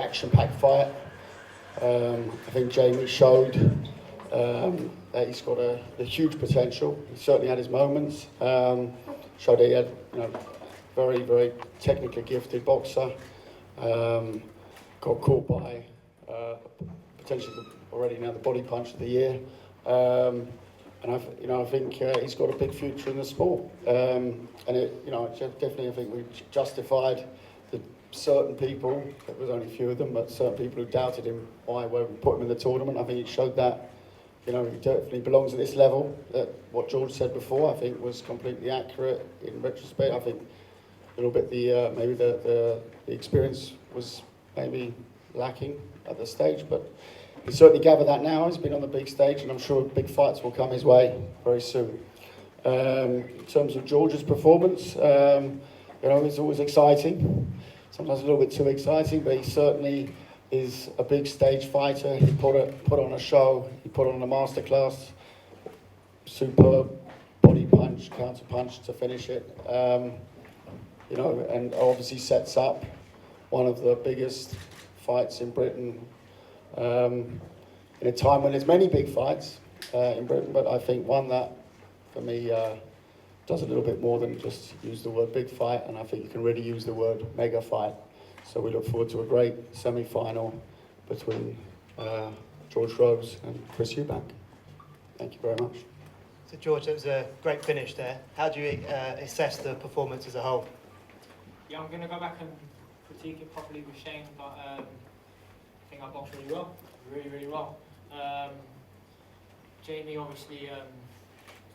action-packed fight. I think Jamie showed that he's got a huge potential. He certainly had his moments. Showed that he had, very, very technically gifted boxer. Got caught by potentially already now the body punch of the year. And I think he's got a big future in the sport. And definitely I think we justified the certain people. There was only a few of them, but certain people who doubted him why we put him in the tournament. I think it showed that he definitely belongs at this level. That what George said before, I think, was completely accurate in retrospect. I think a little bit maybe the experience was maybe lacking at the stage, but he certainly gathered that now. He's been on the big stage, and I'm sure big fights will come his way very soon. In terms of George's performance, it's always exciting. Sometimes a little bit too exciting, but he certainly is a big stage fighter. He put on a show. He put on a masterclass. Superb body punch, counter punch to finish it. And obviously sets up one of the biggest fights in Britain in a time when there's many big fights in Britain, but I think one that, for me, does a little bit more than just use the word big fight, and I think you can really use the word mega fight. So we look forward to a great semi-final between George Groves and Chris Eubank. Thank you very much. So George, that was a great finish there. How do you assess the performance as a whole? Yeah, I'm going to go back and critique it properly with Shane, but I think I boxed really well, really well. Jamie obviously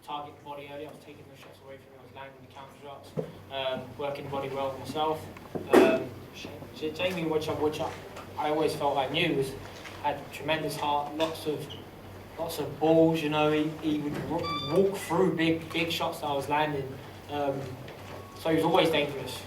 targeted the body early. I was taking the shots away from him. I was landing the counter shots, working the body well myself. Jamie, which I always felt I knew, had tremendous heart, lots of balls. He would walk through big shots that I was landing. So he was always dangerous.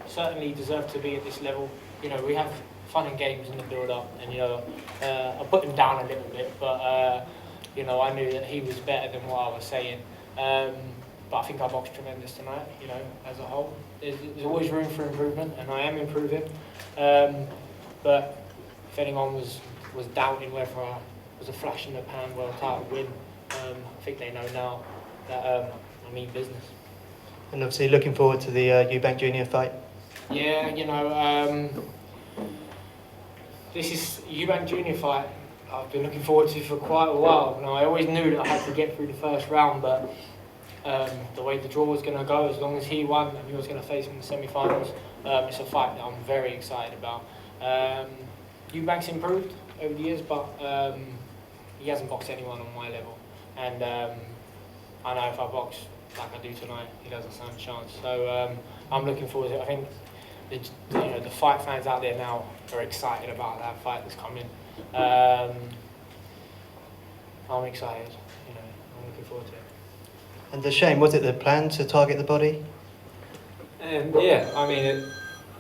Certainly deserved to be at this level. We have fun and games in the build-up, and I put him down a little bit, but I knew that he was better than what I was saying. But I think I boxed tremendous tonight. As a whole, there's always room for improvement, and I am improving. But if anyone was doubting whether I was a flash in the pan world title win, I think they know now that I mean business. And obviously looking forward to the Eubank Junior fight. Yeah, this is Eubank Junior fight I've been looking forward to for quite a while. Now, I always knew that I had to get through the first round, but the way the draw was going to go, as long as he won and he was going to face him in the semi-finals, it's a fight that I'm very excited about. Eubank's improved over the years, but he hasn't boxed anyone on my level. And I know if I box like I do tonight, he doesn't stand a chance. So I'm looking forward to it. I think the fight fans out there now are excited about that fight that's coming. I'm excited. I'm looking forward to it. And Shane, was it the plan to target the body? Yeah, I mean,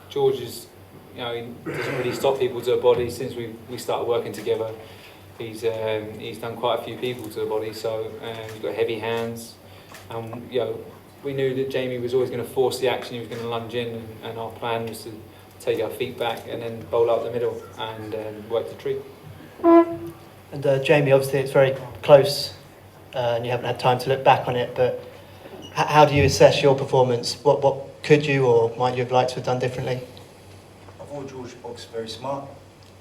George is, he doesn't really stop people to the body since we started working together. He's done quite a few people to the body, so he's got heavy hands. We knew that Jamie was always going to force the action. He was going to lunge in, and our plan was to take our feet back and then bowl out the middle and work the tree. And Jamie, obviously it's very close, and you haven't had time to look back on it. But how do you assess your performance? What could you or might you have liked to have done differently? I thought George boxed very smart.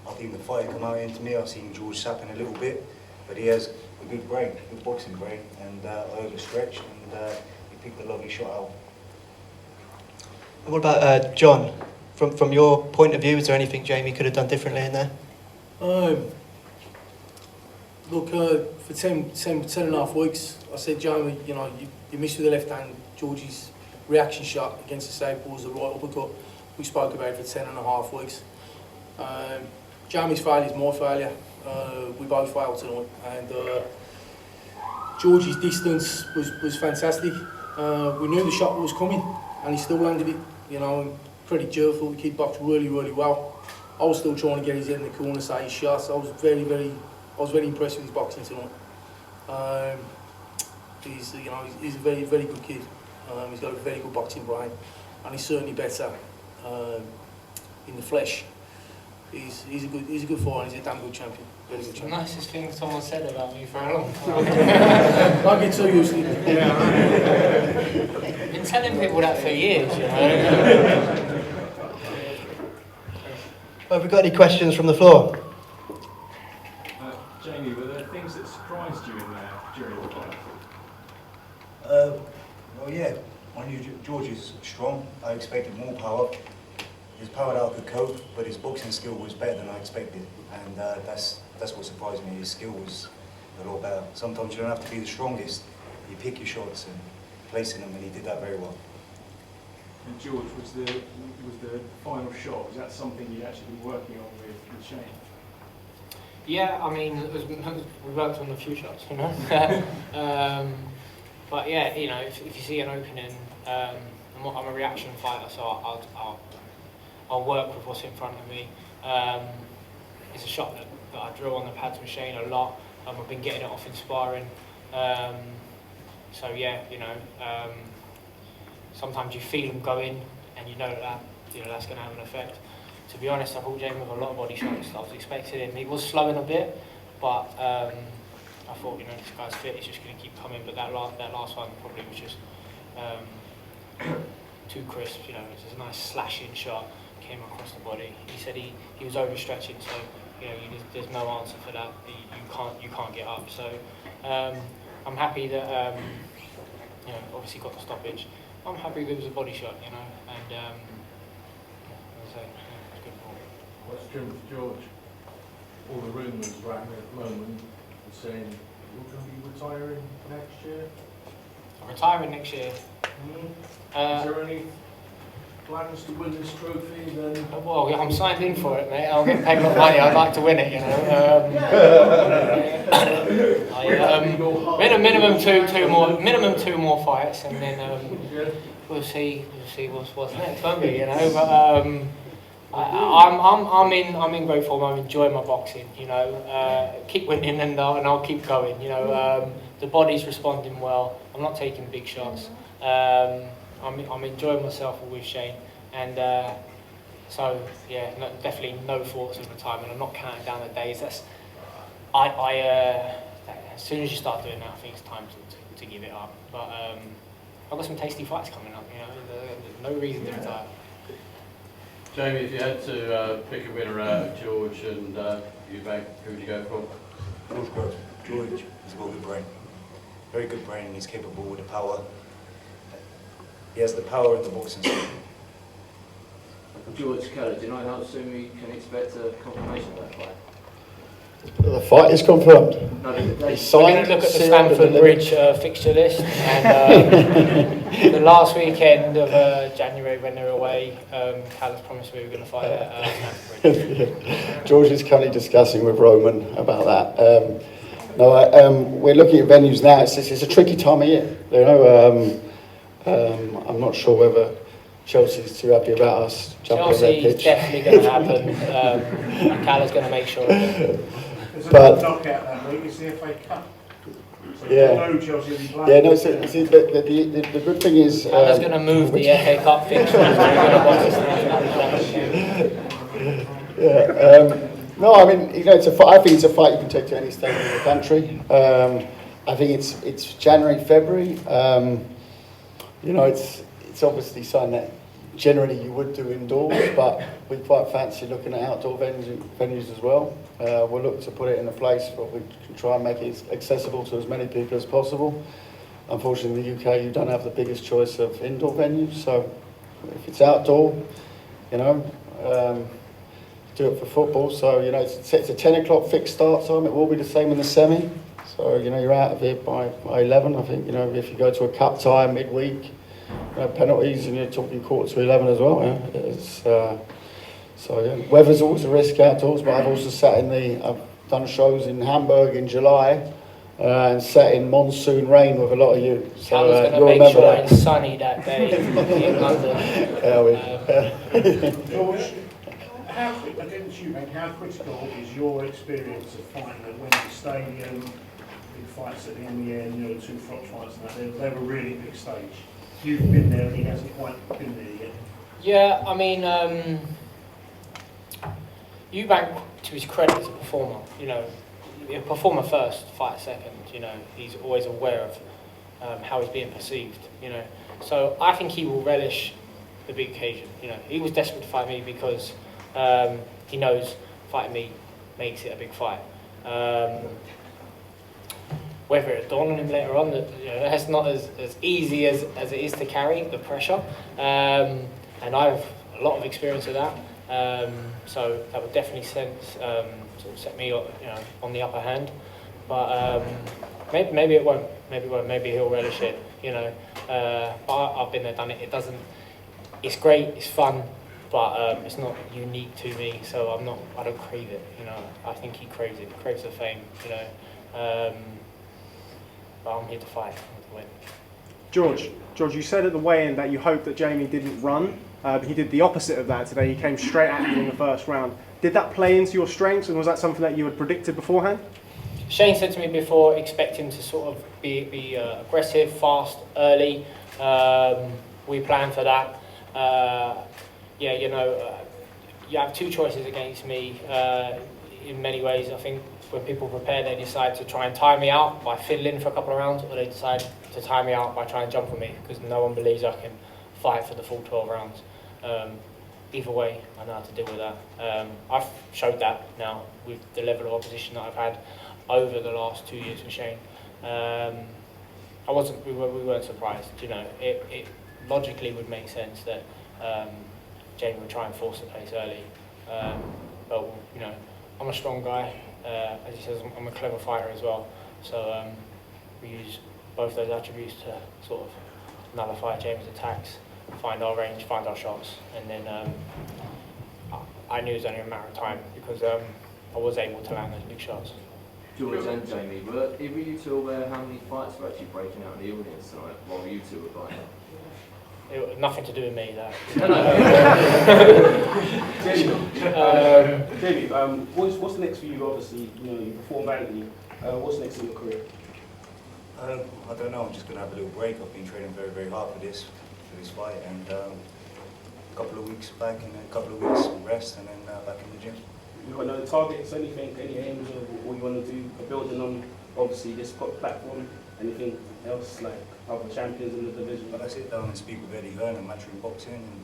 I think the fight come out into me. I've seen George sapping a little bit, but he has a good brain, good boxing brain, and I overstretched, and he picked a lovely shot out. And what about John? From your point of view, is there anything Jamie could have done differently in there? Look, for 10 and a half weeks, I said, Jamie, you missed with the left hand. George's reaction shot against the southpaw was the right uppercut. We spoke about it for 10 and a half weeks. Jamie's failure is my failure. We both failed tonight, and George's distance was fantastic. We knew the shot was coming, and he still landed it. Credit Joe, thought the kid boxed really well. I was still trying to get his head in the corner, say his shots. I was very impressed with his boxing tonight. He's a very good kid. He's got a very good boxing brain, and he's certainly better in the flesh he's a good fighter. He's a damn good champion. Very good The champion. nicest thing someone said about me for a long time. Don't get too used to it. I've been telling people that for years, you know. Well, have we got any questions from the floor? Jamie, were there things that surprised you in there during the fight? Well, yeah, I knew George is strong. I expected more power. His power that I could cope, but his boxing skill was better than I expected, and that's what surprised me. His skill was a lot better. Sometimes you don't have to be the strongest. You pick your shots and placing them, and he did that very well. And George, was the final shot, was that something you'd actually been working on with Shane? Yeah, I mean, we worked on a few shots, you know. But yeah, you know, if you see an opening, I'm a reaction fighter, so I'll work with what's in front of me. It's a shot that I drill on the pads with Shane a lot. I've been getting it off in sparring. So yeah, you know, sometimes you feel them go in, and you know that's going to have an effect. To be honest, I thought Jamie with a lot of body shots. I was expecting him. He was slowing a bit, but I thought, you know, this guy's fit. He's just going to keep coming. But that last one probably was just too crisp. You know, it was a nice slashing shot, came across the body. He said he was overstretching, so you know, there's no answer for that. You can't get up. So I'm happy that you know, obviously got the stoppage. I'm happy there was a body shot, you know, and yeah, as I say, yeah, it's good for Question for George. All the rumours around at the moment are saying you're going to be retiring next year. I'm retiring next year. Is there any plans to win this trophy then? Well, yeah, I'm signed in for it, mate. I'll get paid a lot of money. I'd like to win it, you know. Minimum two more fights, and then we'll see what's next, won't we? You know, but I'm in great form. I'm enjoying my boxing. You know, keep winning, and I'll keep going. You know, the body's responding well. I'm not taking big shots. I'm enjoying myself with Shane, and so yeah, definitely no thoughts of retirement. I'm not counting down the days. As soon as you start doing that, I think it's time to give it up. But I've got some tasty fights coming up. You know, there's no reason to retire. Jamie, if you had to pick a winner out of George and Eubank, who would you go for? George Groves. George has got a good brain. Very good brain. He's capable with the power. He has the power in the boxing skill. George Keller, do you know how soon we can expect a confirmation of that fight? The fight is confirmed. No, the date. He's We're signed, going to look at the sealed, and Stamford delivered. Bridge fixture list, and the last weekend of January when they're away, Callum promised we were going to fight at Stamford Bridge. George is currently discussing with Roman about that. We're looking at venues now. It's a tricky time of year. You know, I'm not sure whether Chelsea's too happy about us jumping on their Chelsea's pitch. definitely going to happen, and Callum's going to make sure of it. There's But- a knockout that week, it's the FA Cup. So Yeah. you know Chelsea will be playing. Yeah, no. See, the good thing is. Callum's going to move the FA Cup fixture. Yeah. No, I mean, you know, it's a fight. I think it's a fight you can take to any stadium in the country. I think it's January, February. You know, it's obviously something that generally you would do indoors, but we quite fancy looking at outdoor venues as well. We'll look to put it in a place where we can try and make it accessible to as many people as possible. Unfortunately, in the UK, you don't have the biggest choice of indoor venues, so if it's outdoor, you know, do it for football. So, you know, it's a 10 o'clock fixed start time. It will be the same in the semi. So, you know, you're out of here by 11. I think, you know, if you go to a cup time midweek, you know, penalties, and you're talking quarter to 11 as well. Yeah? It's, so, yeah. Weather's always a risk outdoors, but I've also I've done shows in Hamburg in July and sat in monsoon rain with a lot of you. So Callum's going to you'll make remember sure that. it's sunny that day in London. George, against Eubank, how critical is your experience of fighting at Wembley Stadium, big fights at the end, you know, the two Froch fights and that, they were really big stage. You've been there and he hasn't quite been there yet. Yeah, I mean, Eubank, to his credit, is a performer. You know, a performer first, fight second. You know, he's always aware of how he's being perceived. You know, so I think he will relish the big occasion. You know, he was desperate to fight me because he knows fighting me makes it a big fight. Whether it dawned on him later on that, you know, that's not as easy as it is to carry the pressure, and I have a lot of experience of that. So that would definitely sort of set me, you know, on the upper hand. But maybe it won't. Maybe it won't. Maybe he'll relish it. You know, I've been there, done it. It doesn't. It's great. It's fun, but it's not unique to me. So I don't crave it. You know, I think he craves it. He craves the fame. You know. But I'm here to fight. I'm here to win. George, you said at the weigh-in that you hoped that Jamie didn't run. He did the opposite of that today. He came straight at you in the first round. Did that play into your strengths, and was that something that you had predicted beforehand? Shane said to me before, expect him to sort of be aggressive, fast, early. We planned for that. Yeah, you know, you have two choices against me in many ways. I think when people prepare, they decide to try and tire me out by fiddling for a couple of rounds, or they decide to tire me out by trying to jump on me, because no one believes I can fight for the full 12 rounds. Either way, I know how to deal with that. I've showed that now with the level of opposition that I've had over the last 2 years with Shane. We weren't surprised. You know, it logically would make sense that Jamie would try and force the pace early. But you know, I'm a strong guy. As he says, I'm a clever fighter as well. So we use both those attributes to sort of nullify Jamie's attacks, find our range, find our shots, and then I knew it was only a matter of time because I was able to land those big shots. George and Jamie, were either you two aware how many fights were actually breaking out in the audience tonight while you two were fighting? It, nothing to do with me, that. Jamie, what's next for you? Obviously, you know, you perform valiantly. What's next in your career? I don't know. I'm just going to have a little break. I've been training very, very hard for this fight, and a couple of weeks back, and then a couple of weeks rest, and then back in the gym. You got no targets, anything, any aims of what you want to do? Building on obviously this platform. Anything else like other champions in the division? But I sit down and speak with Eddie Hearn and Matchroom Boxing and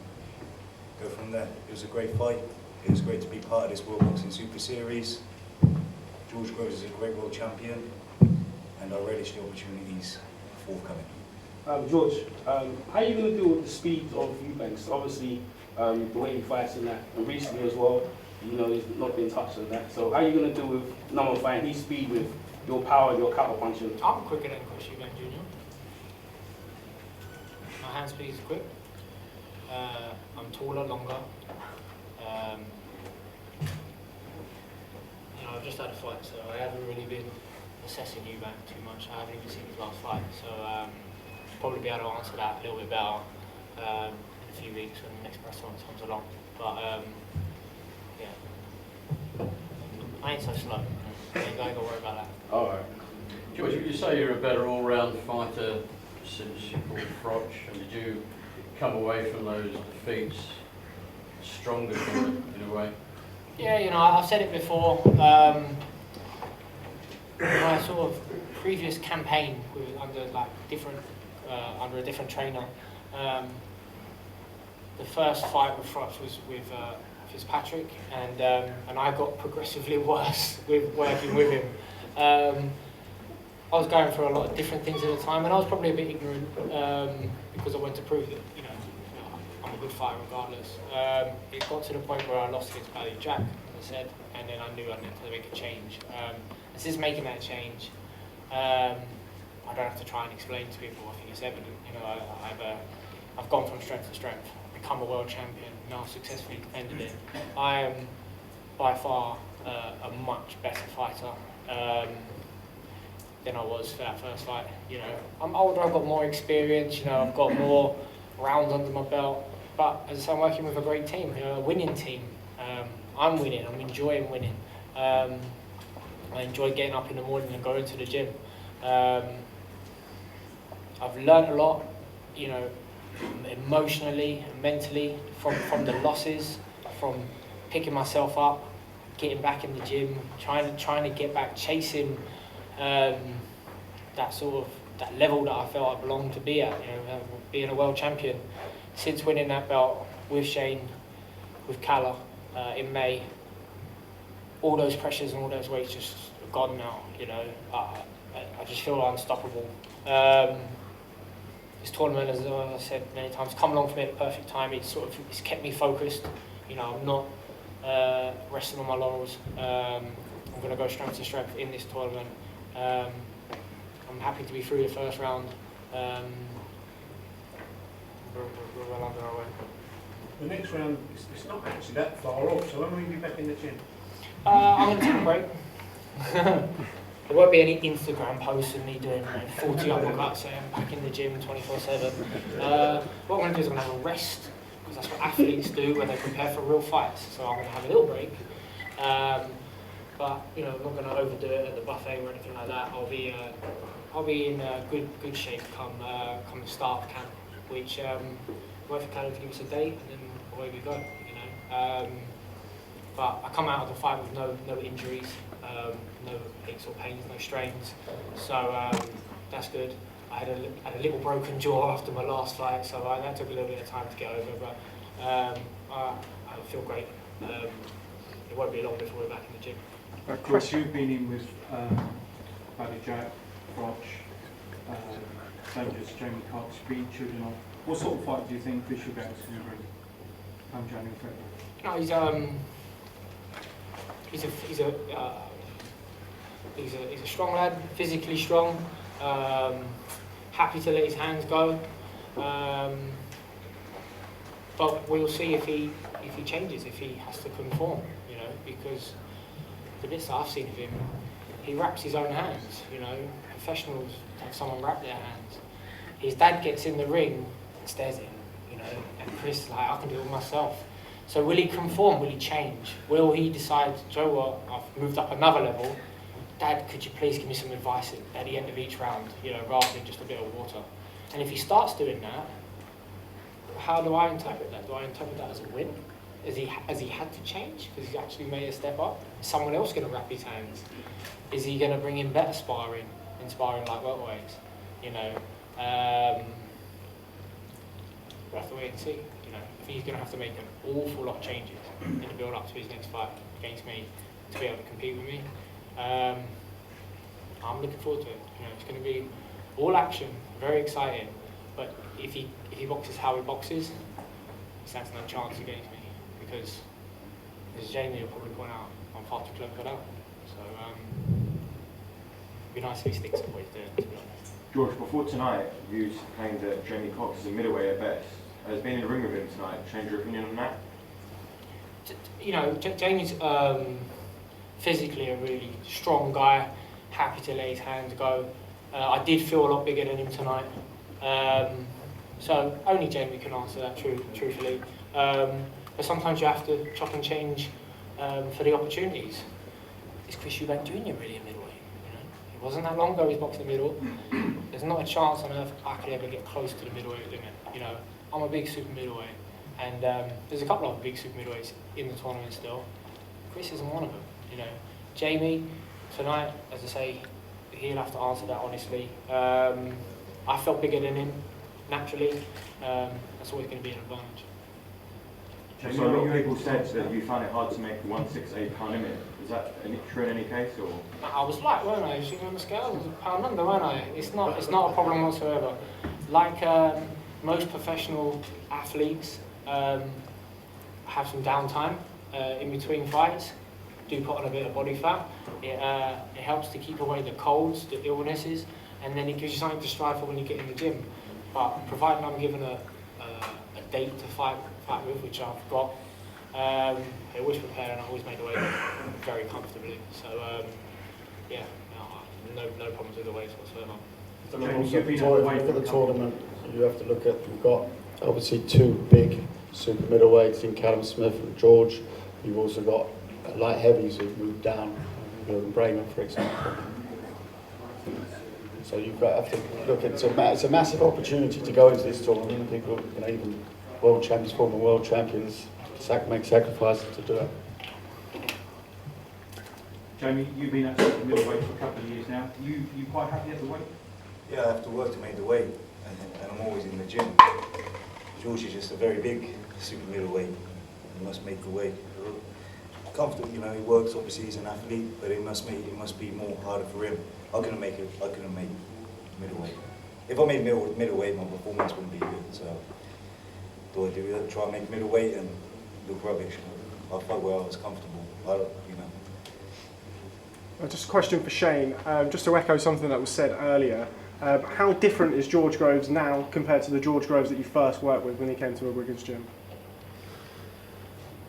go from there. It was a great fight. It was great to be part of this World Boxing Super Series. George Groves is a great world champion, and I relish the opportunities forthcoming. George, how are you going to deal with the speed of Eubanks? Obviously, the way he fights in that, and recently as well, you know, he's not been touched on that. So how are you going to deal with number 5, his speed with your power, your counter punching? I'm quicker than Chris Eubank Jr. My hand speed is quick. I'm taller, longer. You know, I've just had a fight, so I haven't really been assessing Eubank too much. I haven't even seen his last fight, so probably be able to answer that a little bit better in a few weeks when the next press conference comes along. But yeah, I ain't so slow. You ain't got to worry about that. All right. George, would you say you're a better all-round fighter since you fought Froch, and did you come away from those defeats stronger in a way? Yeah, you know, I've said it before. My sort of previous campaign under a different trainer. The first fight with Froch was with Fitzpatrick, and I got progressively worse with working with him. I was going through a lot of different things at the time, and I was probably a bit ignorant because I wanted to prove that, you know, I'm a good fighter regardless. It got to the point where I lost against Paddy Jack, as I said, and then I knew I needed to make a change. And since making that change, I don't have to try and explain to people. I think it's evident. You know, I've gone from strength to strength, become a world champion, now successfully defended it. I am by far a much better fighter than I was for that first fight. You know, I'm older, I've got more experience, you know, I've got more rounds under my belt. But as I say, I'm working with a great team, you know, a winning team. I'm winning, I'm enjoying winning. I enjoy getting up in the morning and going to the gym. I've learned a lot, you know, emotionally and mentally from the losses, from picking myself up getting back in the gym, trying to get back, chasing that sort of that level that I felt I belonged to be at. You know, being a world champion. Since winning that belt with Shane, with Calla in May, all those pressures and all those weights just gone now. You know, I just feel unstoppable. This tournament, as I said many times, come along for me at the perfect time. It's kept me focused. You know, I'm not resting on my laurels. I'm going to go strength to strength in this tournament. I'm happy to be through the first round. We're well under our way. The next round, it's not actually that far off, so when will you be back in the gym? I'm going to take a break. There won't be any Instagram posts of me doing 40 uppercuts saying I'm back in the gym 24/7. What I'm going to do is I'm going to have a rest, because that's what athletes do when they prepare for real fights. So I'm going to have a little break. But you know, I'm not going to overdo it at the buffet or anything like that. I'll be in good shape come the start of camp, which wait for Calla to give us a date, and then away we go. You know. But I come out of the fight with no injuries, no aches or pains, no strains, so that's good. I had a little broken jaw after my last fight, so that took a little bit of time to get over, but I feel great. It won't be long before we're back in the gym. Chris, you've been in with Paddy Jack, Froch, Dangerous, Jamie Cox, beat children on. What sort of fight do you think Chris Eubank's going to bring come January, February? No, he's a strong lad, physically strong, happy to let his hands go. But we'll see if he changes, if he has to conform, you know, because the bits that I've seen of him, he wraps his own hands, you know. Professionals have someone wrap their hands. His dad gets in the ring and stares at him, you know, and Chris is like, I can do it myself. So will he conform? Will he change? Will he decide, Joe, what, I've moved up another level. Dad, could you please give me some advice at the end of each round, you know, rather than just a bit of water? And if he starts doing that, how do I interpret that? Do I interpret that as a win? Has he had to change because he's actually made a step up? Is someone else going to wrap his hands? Is he going to bring in better sparring like welterweights? You know, we'll have to wait and see. You know, I think he's going to have to make an awful lot of changes in the build up to his next fight against me to be able to compete with me. I'm looking forward to it. You know, it's going to be all action, very exciting. But if he boxes how he boxes, he stands no chance against me, because as Jamie will probably point out, I'm far too clever for that. So it'd be nice if he sticks to what he's doing, to be honest. George, before tonight, you claimed that Jamie Cox is a middleweight at best. Has being in the ring with him tonight changed your opinion on that? You know, Jamie's physically a really strong guy, happy to let his hands go. I did feel a lot bigger than him tonight. So only Jamie can answer that truthfully. But sometimes you have to chop and change for the opportunities. Is Chris Eubank Jr. really a middleweight? You know, it wasn't that long ago he's boxing the middle. There's not a chance on earth I could ever get close to the middleweight limit. You know, I'm a big super middleweight, and there's a couple of big super middleweights in the tournament still. Chris isn't one of them. You know, Jamie tonight, as I say, he'll have to answer that honestly. I felt bigger than him naturally. That's always going to be an advantage. So a lot of people said that you found it hard to make the 168 pound limit. Is that true in any case, or? I was light, weren't I? You on the scale, I was a pound under, weren't I? It's not a problem whatsoever. Like most professional athletes, have some downtime in between fights. Do put on a bit of body fat. It helps to keep away the colds, the illnesses, and then it gives you something to strive for when you get in the gym. But providing I'm given a date to fight with, which I've got, I always prepare and I always make the weight very comfortably. So yeah, no problems with the weights whatsoever. For the tournament, you have to look at, we've got obviously two big super middleweights in Callum Smith and George. You've also got light heavies who've moved down, Brayman, for example. So you've got to look at it's a massive opportunity to go into this tournament. People, you know, even world champions, former world champions, make sacrifices to do it. Jamie, you've been at super middleweight for a couple of years now. You quite happy at the weight? Yeah, I have to work to make the weight, and I'm always in the gym. George is just a very big super middleweight. He must make the weight. Comfortable, you know, he works, obviously he's an athlete, but it must be more harder for him. I couldn't make middleweight. If I made middleweight, my performance wouldn't be good, so do I do that? Try and make middleweight and look rubbish? I fight where I was comfortable, you know. Just a question for Shane, just to echo something that was said earlier. How different is George Groves now compared to the George Groves that you first worked with when he came to a Wigan's gym?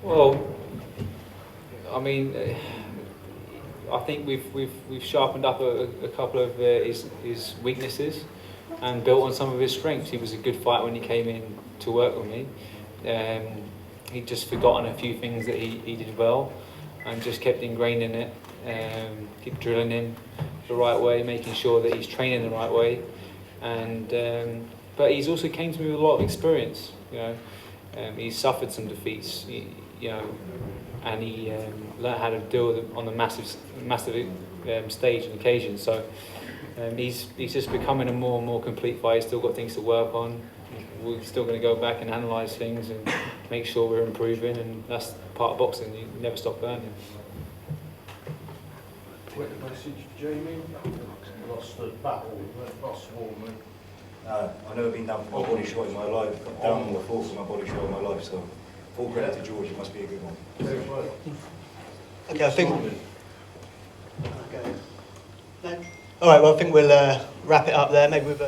Well, I mean, I think we've sharpened up a couple of his weaknesses and built on some of his strengths. He was a good fighter when he came in to work with me. He'd just forgotten a few things that he did well, and just kept ingraining it. Keep drilling him the right way, making sure that he's training the right way. And but he's also came to me with a lot of experience. You know, he's suffered some defeats. You know, and he learned how to deal with them on the massive stage and occasion. So he's just becoming a more and more complete fighter. He's still got things to work on. We're still going to go back and analyse things and make sure we're improving, and that's part of boxing. You never stop learning. Quick message, Jamie. Lost the battle, lost warmly. I've never been down for my body shot in my life. I've down on the floor for my body shot in my life, so full credit to George, it must be a good one. Okay, I think. Okay. No? All right. Well, I think we'll wrap it up there. Maybe with